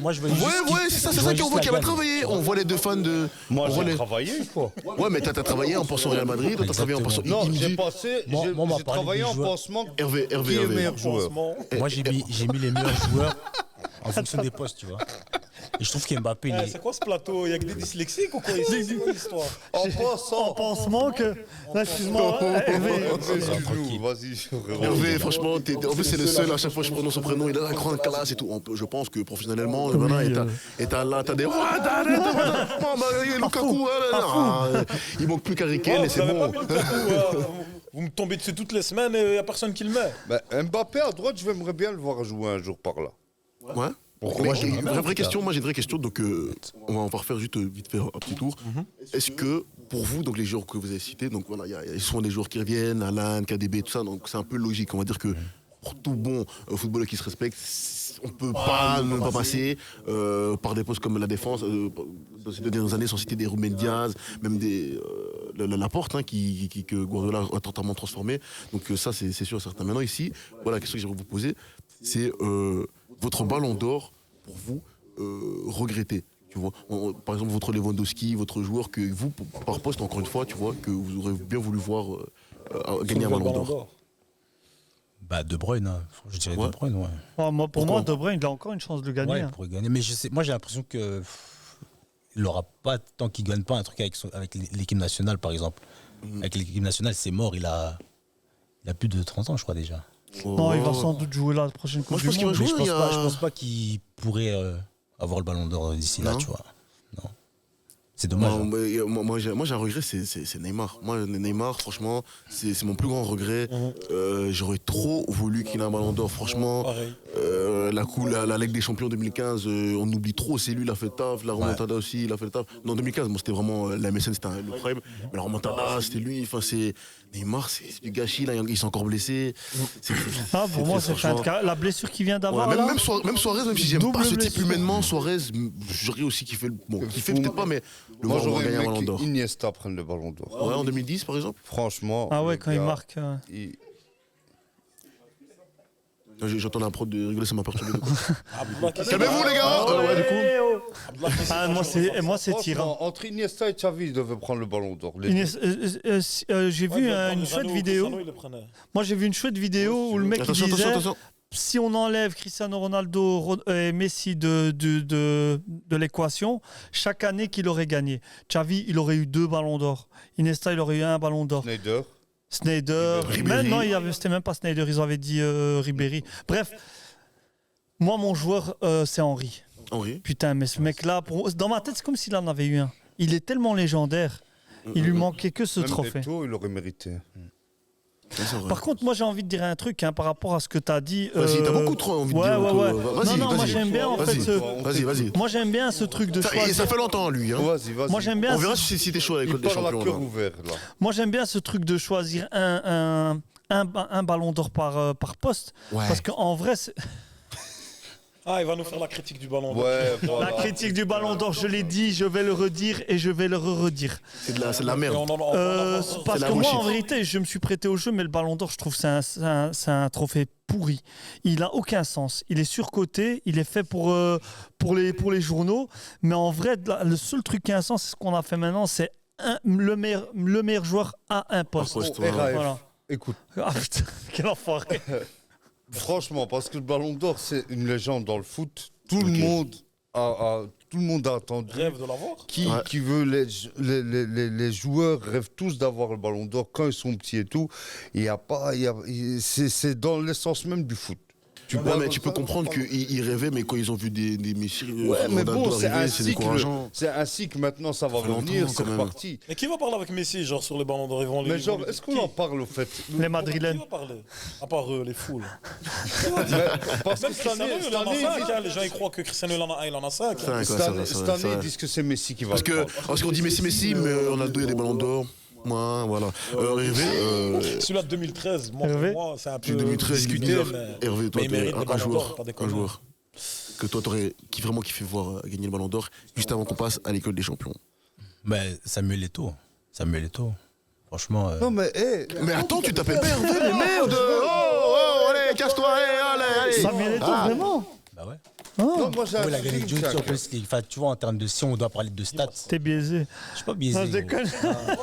S5: Moi, je voyais juste
S1: Ouais, c'est ça qu'on voit qu'il a travaillé. On voit les deux fans de.
S3: Moi,
S1: on voit
S3: j'ai
S1: les-
S3: travaillé, quoi.
S1: Ouais, mais t'as travaillé en pensant au Real Madrid, toi t'as travaillé en pensant.
S3: Non,
S1: il me
S3: j'ai
S1: dit-
S3: passé,
S5: Moi, on m'a
S3: j'ai
S5: parlé
S3: travaillé
S5: des
S3: en
S5: joueurs.
S3: pansement
S1: Hervé,
S3: qui est meilleur joueur.
S5: Moi, j'ai mis les meilleurs joueurs en fonction des postes, tu vois. Et je trouve qu'Mbappé, il est.
S2: C'est quoi ce plateau? Il y a que des dyslexiques ou quoi ici? C'est quoi l'histoire?
S3: En
S4: En
S3: passant.
S4: pansement que. Là, excuse-moi, Hervé.
S3: Excuse-nous, vas-y, frérot.
S1: Hervé, franchement, en plus c'est le seul, à chaque fois que je prononce son prénom, il a la grande classe et tout. Je pense que professionnellement, maintenant, et t'as là, t'as des. Lukaku, il manque plus qu'Harry Kane et c'est bon.
S2: Vous me tombez dessus toutes les semaines et il n'y a personne qui le met.
S3: Bah, Mbappé à droite, j'aimerais bien le voir jouer un jour par là.
S1: Ouais.
S3: Pourquoi
S1: Mais
S3: j'ai
S1: une vraie question, moi j'ai une vraie question, donc on va refaire juste vite fait un petit tour. Est-ce que pour vous, donc les joueurs que vous avez cités, donc voilà, il y a souvent des joueurs qui reviennent, Alan, KDB, tout ça, donc c'est un peu logique. On va dire que pour tout bon footballeur qui se respecte, on peut pas ne pas passer par des postes comme la défense. Dans ces 2 dernières années, sans citer des Ruben Diaz, même des Laporte, hein, que Guardiola a totalement transformé. Donc ça, c'est sûr et certain. Maintenant ici, voilà la question que j'aimerais vous poser, c'est votre ballon d'or pour vous regretter. Tu vois, par exemple, votre Lewandowski, votre joueur que vous, par poste, encore une fois, tu vois, que vous aurez bien voulu voir gagner un ballon d'or.
S5: Bah, De Bruyne, hein. Je dirais
S1: Ouais.
S5: De Bruyne, ouais.
S4: Pour moi, De Bruyne, il a encore une chance de le gagner.
S5: Ouais, il
S4: hein.
S5: pourrait gagner. Mais je sais, moi, j'ai l'impression que il n'aura pas, tant qu'il ne gagne pas un truc avec l'équipe nationale, par exemple. Avec l'équipe nationale, c'est mort. Il a plus de 30 ans, je crois, déjà.
S4: Non, il va sans doute jouer la prochaine Coupe
S1: Moi, je
S4: du
S1: pense qu'il va
S4: Monde.
S1: jouer.
S5: Mais je
S1: il y a-
S5: pense pas qu'il pourrait avoir le ballon d'or d'ici là,
S1: Non.
S5: tu vois. Non. C'est dommage.
S1: Non,
S5: hein.
S1: mais, moi, j'ai un regret, c'est Neymar. Moi, Neymar, franchement, c'est mon plus grand regret. J'aurais trop voulu qu'il ait un ballon d'or, franchement.
S2: Pareil.
S1: La Ligue des Champions 2015, on oublie trop. C'est lui, il a fait le taf. La remontada aussi, il a fait le taf. Non, 2015, bon, c'était vraiment la MSN, c'était le prime. Mais la remontada, c'était lui. Enfin, c'est Neymar, c'est du gâchis. Là, il s'est encore blessé.
S4: Ah, pour moi, c'est
S1: franchement-
S4: la blessure qu'il vient
S1: Ouais,
S4: d'avoir.
S1: même,
S4: là,
S1: même Suarez, même si j'aime
S4: Double
S1: pas ce type
S4: blessure.
S1: humainement, Suarez, j'aurais aussi kiffé le. Bon, kiffé peut-être pas, mais le
S3: Moi,
S1: voir
S3: j'aurais
S1: gagner un
S3: aimé
S1: ballon d'or.
S3: qu'Iniesta prenne le ballon d'or.
S1: Ouais, en 2010, par exemple.
S3: Franchement.
S4: Ah ouais,
S3: le
S4: quand il
S3: gars,
S4: marque.
S1: J'entends la prod de rigoler, ça m'a perturbé.
S2: Abdullah
S1: Calmez-vous, les gars! Ouais, du coup.
S4: Ah, moi, c'est tirant.
S3: Franchement, entre Iniesta et Xavi, ils devaient prendre le ballon d'or. les deux.
S4: J'ai vu une chouette vidéo. Moi, j'ai vu une chouette vidéo où le mec il
S1: Attention,
S4: disait
S1: attention.
S4: si on enlève Cristiano Ronaldo et Messi de l'équation, chaque année qu'il aurait gagné. Xavi, il aurait eu 2 ballons d'or. Iniesta, il aurait eu 1 ballon d'or.
S3: Sneijder.
S4: Sneijder.
S1: Ribéry.
S4: Non, c'était même pas Sneijder, ils avaient dit Ribéry. Bref, moi, mon joueur, c'est Henry.
S1: Henri.
S4: Putain, mais ce mec-là, dans ma tête, c'est comme s'il en avait eu un. Il est tellement légendaire. Il lui manquait que ce
S3: Même
S4: trophée.
S3: Eto'o, il aurait mérité.
S4: Par contre, moi j'ai envie de dire un truc par rapport à ce que tu as dit.
S1: Vas-y, t'as beaucoup trop envie de
S4: ouais,
S1: dire.
S4: Ouais.
S1: Vas-y,
S4: Non, moi
S1: vas-y.
S4: j'aime bien en fait
S1: Vas-y.
S4: Moi j'aime bien ce truc de
S1: Et
S4: choisir.
S1: ça fait longtemps, lui. Hein.
S3: Vas-y.
S4: Moi j'aime bien.
S1: On verra si t'es chaud avec
S3: Il
S1: l'école des
S3: parle à
S1: champions.
S3: cœur
S1: là.
S3: ouvert, là.
S4: Moi j'aime bien ce truc de choisir un ballon d'or par poste.
S1: Ouais.
S4: Parce qu'en vrai,
S2: Ah, il va nous faire la critique du ballon d'or.
S3: Ouais,
S4: la
S3: voilà.
S4: critique du ballon d'or, je l'ai dit, je vais le redire et je vais le redire.
S1: C'est de la
S2: Et
S1: merde.
S2: on en
S4: Parce
S1: la
S4: que moi,
S1: bullshit.
S4: en vérité, je me suis prêté au jeu, mais le ballon d'or, je trouve que c'est un trophée pourri. Il a aucun sens. Il est surcoté, il est fait pour les journaux. Mais en vrai, le seul truc qui a un sens, c'est ce qu'on a fait maintenant, c'est le meilleur joueur à un poste.
S1: poste,
S3: Oh, RAF.
S4: Voilà.
S3: Écoute,
S4: Ah putain, quel enfoiré.
S3: franchement, parce que le ballon d'or, c'est une légende dans le foot. Tout le monde a attendu.
S2: rêve de l'avoir.
S3: Qui veut les joueurs rêvent tous d'avoir le ballon d'or quand ils sont petits et tout. C'est dans l'essence même du foot.
S1: Tu peux comprendre qu'ils rêvaient, mais quand ils ont vu des Messi,
S3: Ouais, mais bon,
S1: Ronaldo
S3: c'est
S1: arriver,
S3: un
S1: c'est
S3: cycle.
S1: décourageant.
S3: C'est un cycle. Maintenant, ça va
S1: Ça fait
S3: revenir.
S1: longtemps,
S3: C'est
S1: quand même.
S3: reparti.
S2: Mais qui va parler avec Messi, genre sur les ballons d'or? Ils vont les-
S3: Mais genre,
S2: ils vont
S3: est-ce qu'on en parle au fait?
S4: Les
S2: Qui
S4: Madrilènes.
S2: va parler? À part les foules.
S3: Parce que
S2: Même
S3: cette
S2: Cristiano,
S3: année,
S2: il
S3: cette
S2: en a
S3: année,
S2: 5. Les gens ils croient que Cristiano il en a 5.
S1: C'est vrai,
S3: cette
S1: quoi,
S3: année,
S1: c'est
S3: cette
S1: vrai,
S3: année,
S1: c'est
S3: ils
S1: vrai.
S3: disent que c'est Messi qui va
S1: Parce
S3: le
S1: que
S3: prendre.
S1: parce qu'on dit Messi, mais Ronaldo, il y a des ballons d'or. Moi, voilà. Hervé,
S2: Celui-là de 2013, moi,
S4: Hervé.
S2: pour moi, c'est un peu
S1: 2013,
S2: discuté.
S1: bizarre.
S2: Mais
S1: Hervé, toi,
S2: mais il mérite le
S1: un
S2: Ballon d'Or,
S1: joueur,
S2: pas
S1: un
S2: déconner.
S1: joueur que toi, t'aurais vraiment kiffé voir gagner le Ballon d'Or juste avant qu'on passe à l'école des champions.
S5: Mais Samuel Eto'o. Samuel Eto'o. Franchement.
S3: Non, mais,
S1: Mais attends, tu t'appelles pas Hervé, mais merde! Allez, casse-toi, allez!
S4: Samuel Eto'o, vraiment?
S5: Bah ouais.
S3: non, moi, j'ai
S5: Ouais,
S3: un
S5: il a gagné
S3: feeling,
S5: Jones
S3: Jack.
S5: Champions League. Enfin, tu vois, en termes de si on doit parler de stats,
S4: T'es biaisé.
S5: je suis pas biaisé.
S4: Non, je
S5: gros.
S4: déconne.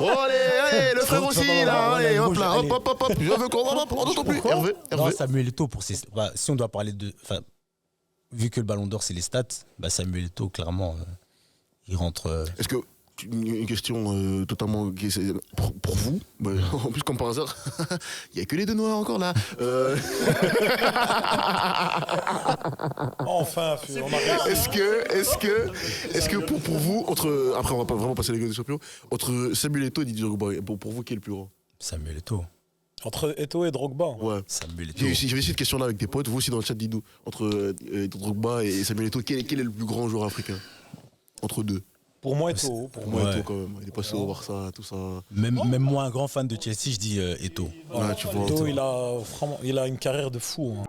S1: Oh, allez, le frère aussi, là, allez, hop là,
S5: Allez.
S1: hop, je veux qu'on n'entend plus. Hervé,
S5: Non,
S1: Hervé.
S5: Samuel Eto'o, pour ses... bah, si on doit parler de. Enfin, vu que le Ballon d'Or, c'est les stats, bah, Samuel Eto'o, clairement, il rentre.
S1: Est-ce que, une question totalement pour vous, bah, en plus comme par hasard, il n'y a que les deux noirs encore là.
S2: Enfin, on a réussi.
S1: Est-ce que pour vous, après on va pas vraiment passer à la Ligue des Champions, entre Samuel Eto'o et Didier Drogba, pour vous qui est le plus grand?
S5: Samuel Eto'o.
S2: Entre Eto'o et Drogba.
S1: Ouais.
S5: Samuel Eto'o.
S1: J'avais cette question-là avec des potes, vous aussi dans le chat, Didou. Entre Drogba et Samuel Eto'o, quel est le plus grand joueur africain? Entre deux.
S2: Pour moi, Eto'o.
S1: Pour moi,
S5: Ouais.
S1: Eto'o quand même. Il est passé au Barça, tout ça.
S5: Même moi, un grand fan de Chelsea, je dis Eto'o.
S1: Ouais, tu vois.
S2: Eto'o, il a une carrière de fou. Hein.